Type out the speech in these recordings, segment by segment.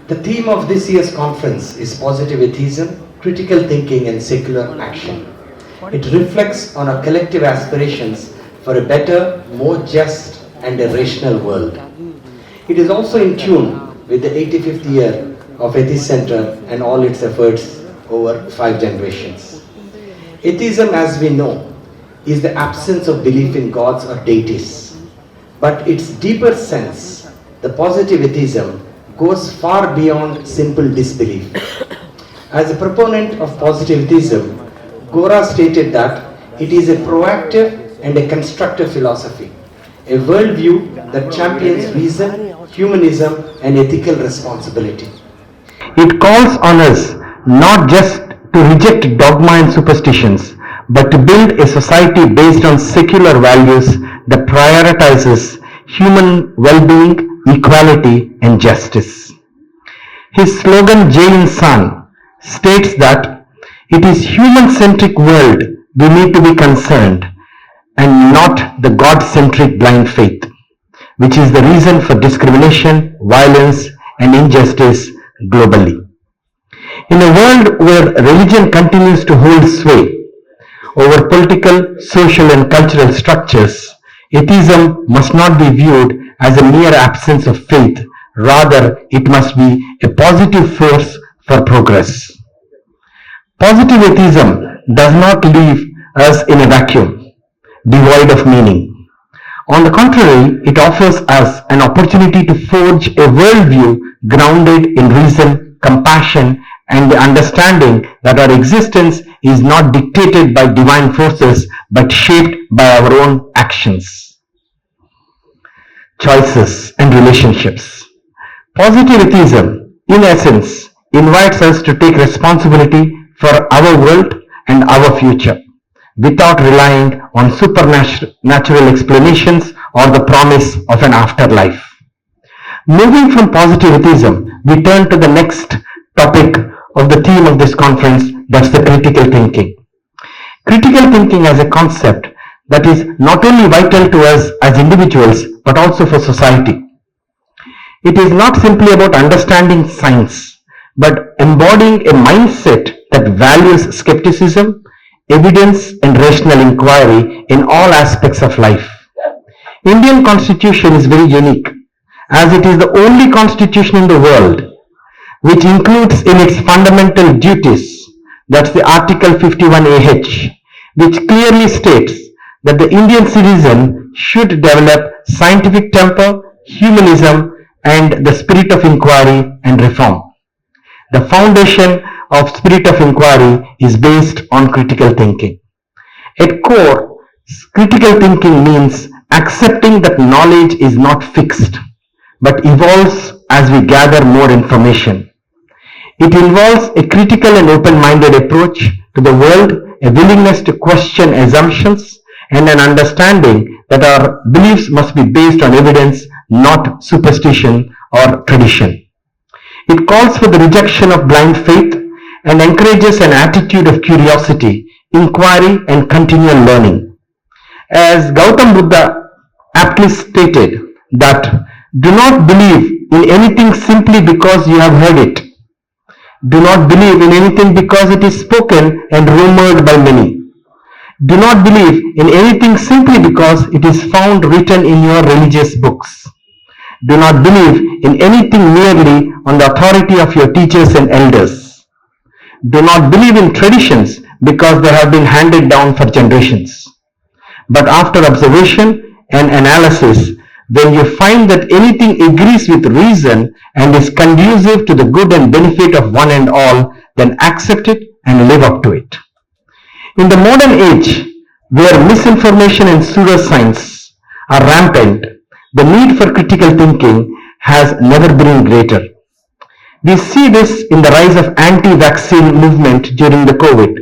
The theme of this year's conference is Positive Atheism, Critical Thinking and Secular Action. It reflects on our collective aspirations for a better, more just and a rational world. It is also in tune with the 85th year of Atheist Center and all its efforts over 5 generations. Atheism, as we know, is the absence of belief in gods or deities. But its deeper sense, the positive atheism, goes far beyond simple disbelief. As a proponent of positive atheism, Gora stated that it is a proactive and a constructive philosophy, a worldview that champions reason, humanism, and ethical responsibility. It calls on us not just to reject dogma and superstitions, but to build a society based on secular values that prioritizes human well-being, equality, and justice. His slogan, Jai Insan, states that it is human-centric world we need to be concerned and not the God-centric blind faith, which is the reason for discrimination, violence, and injustice globally. In a world where religion continues to hold sway over political, social, and cultural structures, atheism must not be viewed as a mere absence of faith. Rather, it must be a positive force for progress. Positive atheism does not leave us in a vacuum, devoid of meaning. On the contrary, it offers us an opportunity to forge a worldview grounded in reason, compassion, and the understanding that our existence is not dictated by divine forces but shaped by our own actions, choices, and relationships. Positive atheism, in essence, invites us to take responsibility for our world and our future without relying on supernatural explanations or the promise of an afterlife. Moving from positive atheism, we turn to the next topic of the theme of this conference, that's the critical thinking. Critical thinking as a concept that is not only vital to us as individuals but also for society. It is not simply about understanding science but embodying a mindset that values skepticism, evidence, and rational inquiry in all aspects of life. Indian Constitution is very unique as it is the only constitution in the world which includes in its fundamental duties, that's the Article 51AH, which clearly states that the Indian citizen should develop scientific temper, humanism, and the spirit of inquiry and reform. The foundation of spirit of inquiry is based on critical thinking. At core, critical thinking means accepting that knowledge is not fixed, but evolves as we gather more information. It involves a critical and open-minded approach to the world, a willingness to question assumptions, and an understanding that our beliefs must be based on evidence, not superstition or tradition. It calls for the rejection of blind faith and encourages an attitude of curiosity, inquiry, and continual learning. As Gautam Buddha aptly stated that, do not believe in anything simply because you have heard it. Do not believe in anything because it is spoken and rumored by many. Do not believe in anything simply because it is found written in your religious books. Do not believe in anything merely on the authority of your teachers and elders. Do not believe in traditions because they have been handed down for generations. But after observation and analysis, when you find that anything agrees with reason and is conducive to the good and benefit of one and all, then accept it and live up to it. In the modern age, where misinformation and pseudoscience are rampant, the need for critical thinking has never been greater. We see this in the rise of anti-vaccine movement during the COVID,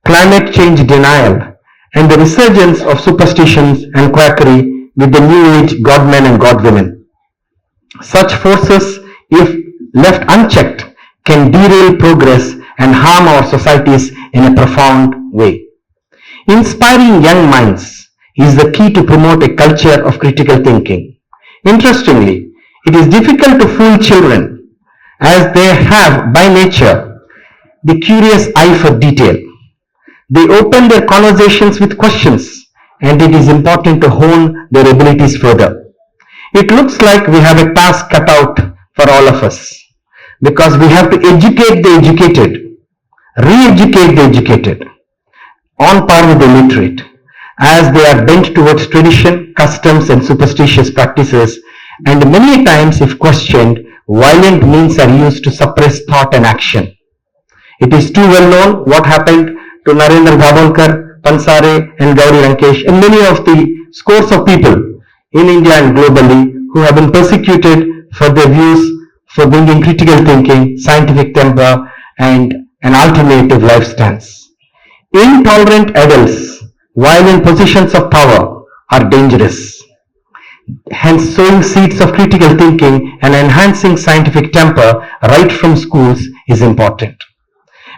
climate change denial, and the resurgence of superstitions and quackery with the new age godmen and godwomen. Such forces, if left unchecked, can derail progress and harm our societies in a profound way. Inspiring young minds is the key to promote a culture of critical thinking. Interestingly, it is difficult to fool children as they have by nature the curious eye for detail. They open their conversations with questions, and it is important to hone their abilities further. It looks like we have a task cut out for all of us, because we have to educate the educated, re-educate the educated, on par with the illiterate, as they are bent towards tradition, customs, and superstitious practices, and many times, if questioned, violent means are used to suppress thought and action. It is too well known what happened to Narendra Dhabolkar, Pansare, and Gauri Rankesh, and many of the scores of people in India and globally who have been persecuted for their views, for bringing critical thinking, scientific temper, and an alternative life stance. Intolerant adults, while in positions of power, are dangerous. Hence, sowing seeds of critical thinking and enhancing scientific temper right from schools is important.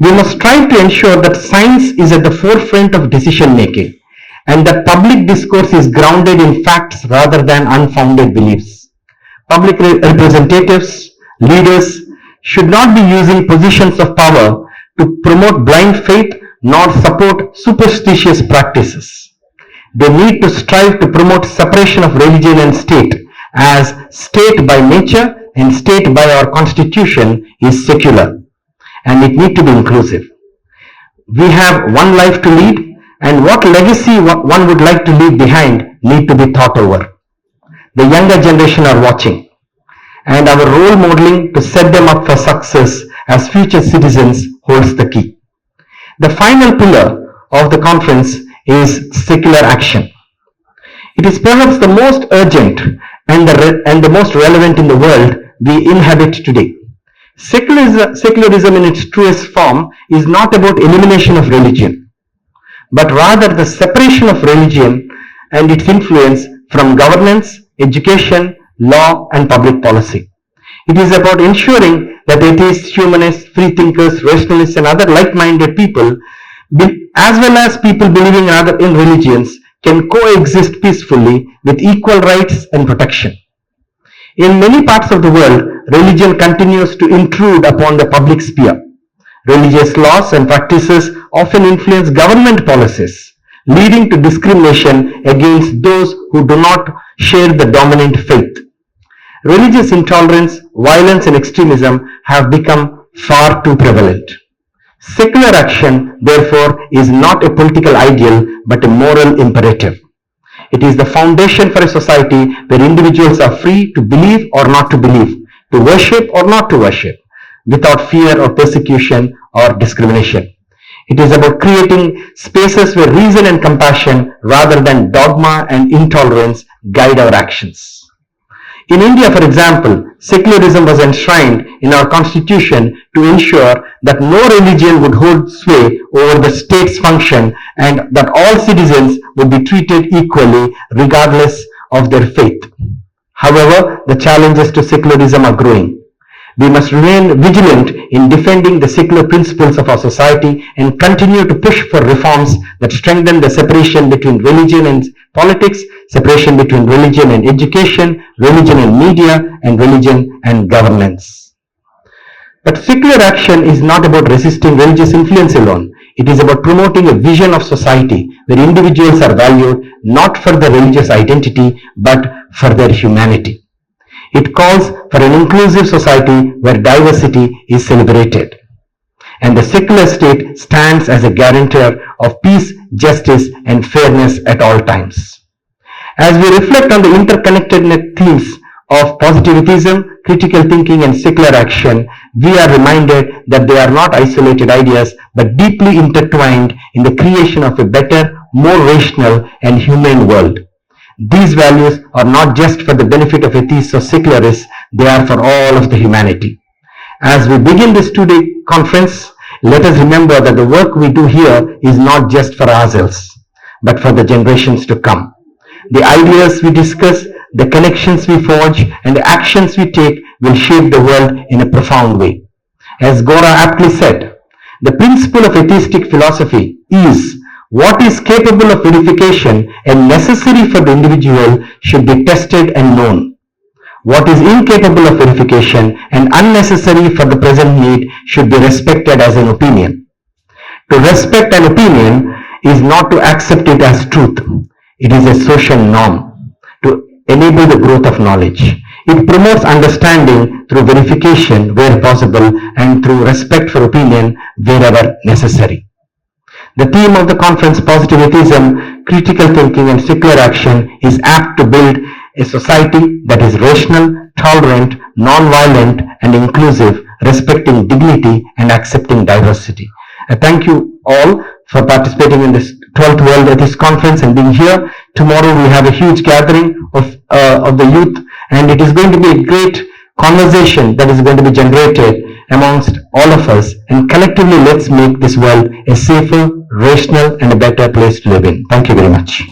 We must strive to ensure that science is at the forefront of decision making and that public discourse is grounded in facts rather than unfounded beliefs. Public representatives, leaders should not be using positions of power to promote blind faith nor support superstitious practices. They need to strive to promote separation of religion and state, as state by nature and state by our constitution is secular, and it needs to be inclusive. We have one life to lead, and what legacy one would like to leave behind need to be thought over. The younger generation are watching, and our role modeling to set them up for success as future citizens holds the key. The final pillar of the conference is secular action. It is perhaps the most urgent and the most relevant in the world we inhabit today. Secularism in its truest form is not about elimination of religion, but rather the separation of religion and its influence from governance, education, law, and public policy. It is about ensuring that atheists, humanists, freethinkers, rationalists, and other like-minded people, as well as people believing in religions, can coexist peacefully with equal rights and protection. In many parts of the world, religion continues to intrude upon the public sphere. Religious laws and practices often influence government policies, leading to discrimination against those who do not share the dominant faith. Religious intolerance, violence, and extremism have become far too prevalent. Secular action, therefore, is not a political ideal but a moral imperative. It is the foundation for a society where individuals are free to believe or not to believe, to worship or not to worship, without fear or persecution or discrimination. It is about creating spaces where reason and compassion, rather than dogma and intolerance, guide our actions. In India, for example, secularism was enshrined in our constitution to ensure that no religion would hold sway over the state's function and that all citizens would be treated equally regardless of their faith. However, the challenges to secularism are growing. We must remain vigilant in defending the secular principles of our society and continue to push for reforms that strengthen the separation between religion and politics, separation between religion and education, religion and media, and religion and governance. But secular action is not about resisting religious influence alone. It is about promoting a vision of society where individuals are valued not for their religious identity but for their humanity. It calls for an inclusive society where diversity is celebrated. And the secular state stands as a guarantor of peace, justice, and fairness at all times. As we reflect on the interconnected themes of positivism, critical thinking, and secular action, we are reminded that they are not isolated ideas but deeply intertwined in the creation of a better, more rational, and humane world. These values are not just for the benefit of atheists or secularists, they are for all of the humanity. As we begin this two-day conference, let us remember that the work we do here is not just for ourselves, but for the generations to come. The ideas we discuss, the connections we forge, and the actions we take will shape the world in a profound way. As Gora aptly said, the principle of atheistic philosophy is what is capable of verification and necessary for the individual should be tested and known. What is incapable of verification and unnecessary for the present need should be respected as an opinion. To respect an opinion is not to accept it as truth. It is a social norm to enable the growth of knowledge. It promotes understanding through verification where possible and through respect for opinion wherever necessary. The theme of the conference, Positive Atheism, Critical Thinking and Secular Action, is apt to build a society that is rational, tolerant, non-violent and inclusive, respecting dignity and accepting diversity. I thank you all for participating in this 12th World Atheist Conference and being here. Tomorrow we have a huge gathering of the youth, and it is going to be a great conversation that is going to be generated amongst all of us, and collectively let's make this world a safer, rational and a better place to live in. Thank you very much.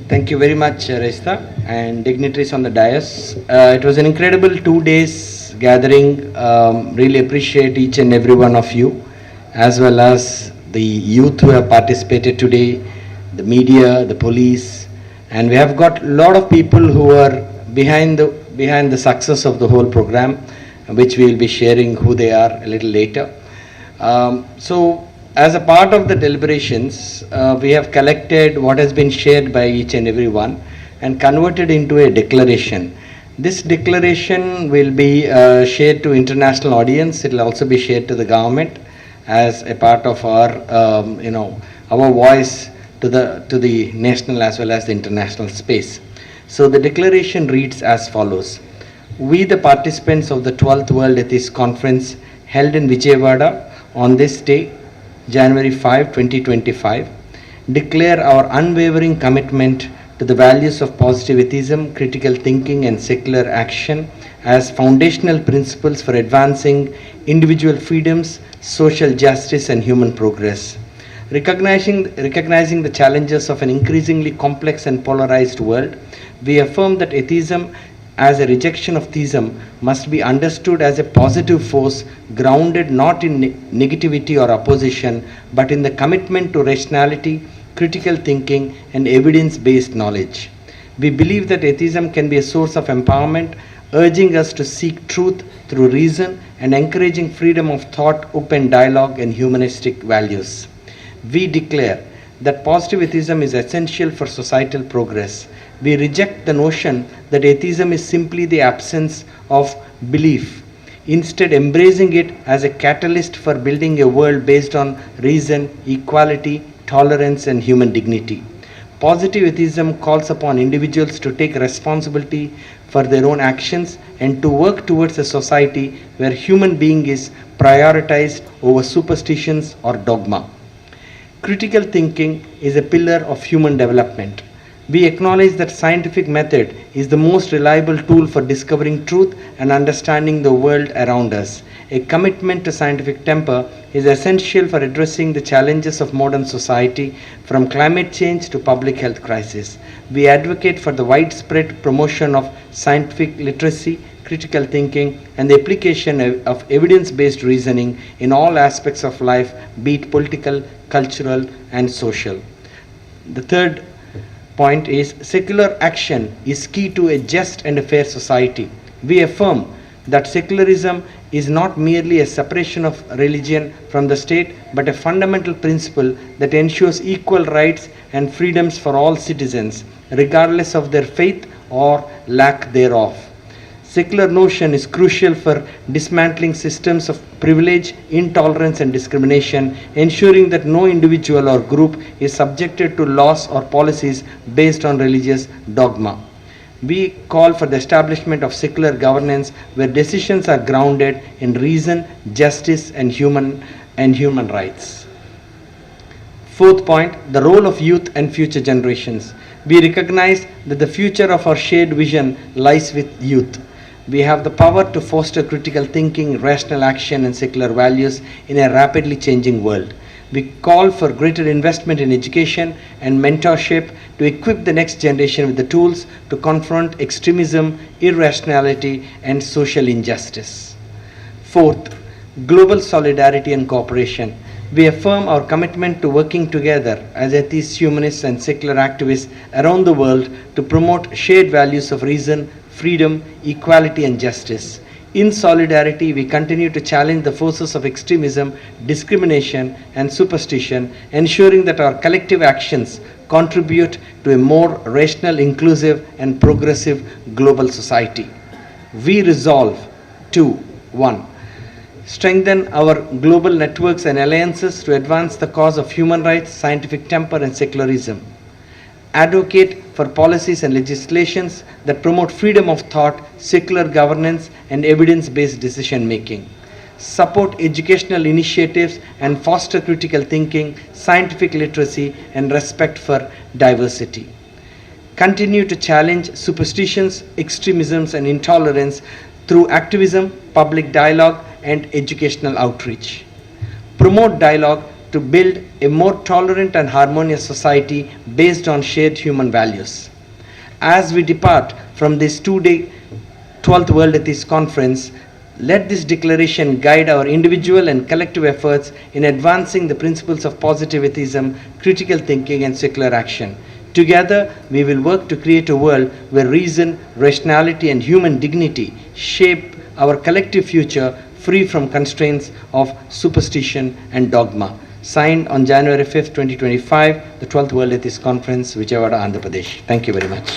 Thank you very much, Resta, and dignitaries on the dais. It was an incredible 2 days gathering. Really appreciate each and every one of you, as well as the youth who have participated today, the media, the police, and we have got a lot of people who are behind the success of the whole program, which we will be sharing who they are a little later. So as a part of the deliberations, we have collected what has been shared by each and every one and converted into a declaration. This declaration will be shared to international audience. It will also be shared to the government as a part of our, our voice to the national as well as the international space. So the declaration reads as follows. We, the participants of the 12th World Atheist Conference held in Vijayawada on this day, January 5, 2025, declare our unwavering commitment to the values of positive atheism, critical thinking and secular action as foundational principles for advancing individual freedoms, social justice and human progress. Recognizing the challenges of an increasingly complex and polarized world, we affirm that atheism as a rejection of theism must be understood as a positive force grounded not in negativity or opposition, but in the commitment to rationality, critical thinking and evidence-based knowledge. We believe that atheism can be a source of empowerment, urging us to seek truth through reason and encouraging freedom of thought, open dialogue and humanistic values. We declare that positive atheism is essential for societal progress. We reject the notion that atheism is simply the absence of belief, instead embracing it as a catalyst for building a world based on reason, equality, tolerance and human dignity. Positive atheism calls upon individuals to take responsibility for their own actions and to work towards a society where human being is prioritized over superstitions or dogma. Critical thinking is a pillar of human development. We acknowledge that scientific method is the most reliable tool for discovering truth and understanding the world around us. A commitment to scientific temper is essential for addressing the challenges of modern society, from climate change to public health crisis. We advocate for the widespread promotion of scientific literacy, critical thinking, and the application of evidence-based reasoning in all aspects of life, be it political, cultural, and social. The third point is secular action is key to a just and a fair society. We affirm that secularism is not merely a separation of religion from the state, but a fundamental principle that ensures equal rights and freedoms for all citizens, regardless of their faith or lack thereof. Secular notion is crucial for dismantling systems of privilege, intolerance and discrimination, ensuring that no individual or group is subjected to laws or policies based on religious dogma. We call for the establishment of secular governance where decisions are grounded in reason, justice and human rights. Fourth point, the role of youth and future generations. We recognize that the future of our shared vision lies with youth. We have the power to foster critical thinking, rational action and secular values in a rapidly changing world. We call for greater investment in education and mentorship to equip the next generation with the tools to confront extremism, irrationality and social injustice. Fourth, global solidarity and cooperation. We affirm our commitment to working together as atheists, humanists, and secular activists around the world to promote shared values of reason, freedom, equality, and justice. In solidarity, we continue to challenge the forces of extremism, discrimination, and superstition, ensuring that our collective actions contribute to a more rational, inclusive, and progressive global society. We resolve to 1. Strengthen our global networks and alliances to advance the cause of human rights, scientific temper, and secularism. Advocate for policies and legislations that promote freedom of thought, secular governance, and evidence-based decision making. Support educational initiatives and foster critical thinking, scientific literacy, and respect for diversity. Continue to challenge superstitions, extremisms, and intolerance through activism, public dialogue, and educational outreach. Promote dialogue to build a more tolerant and harmonious society based on shared human values. As we depart from this two-day 12th World Atheist Conference, let this declaration guide our individual and collective efforts in advancing the principles of positive atheism, critical thinking, and secular action. Together, we will work to create a world where reason, rationality, and human dignity shape our collective future, free from constraints of superstition and dogma. Signed on January 5th, 2025, the 12th World Atheist Conference, Vijayawada, Andhra Pradesh. Thank you very much.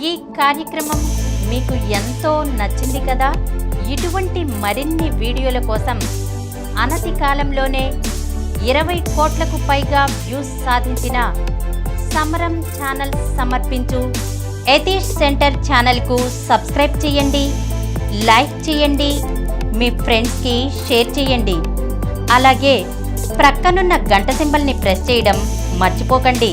ఈ కార్యక్రమం మీకు ఎంతో నచ్చింది కదా? ఇటువంటి మరిన్ని వీడియోల కోసం అనతి కాలంలోనే 20 కోట్లకు పైగా వ్యూస్ సాధించిన సమరం ఛానల్ సమర్పించు ఎథీస్ట్ సెంటర్ ఛానల్కు సబ్స్క్రైబ్ చేయండి, లైక్ చేయండి, మీ ఫ్రెండ్స్కి షేర్ చేయండి. అలాగే ప్రక్కనున్న గంట సింబల్ని ప్రెస్ చేయడం మర్చిపోకండి.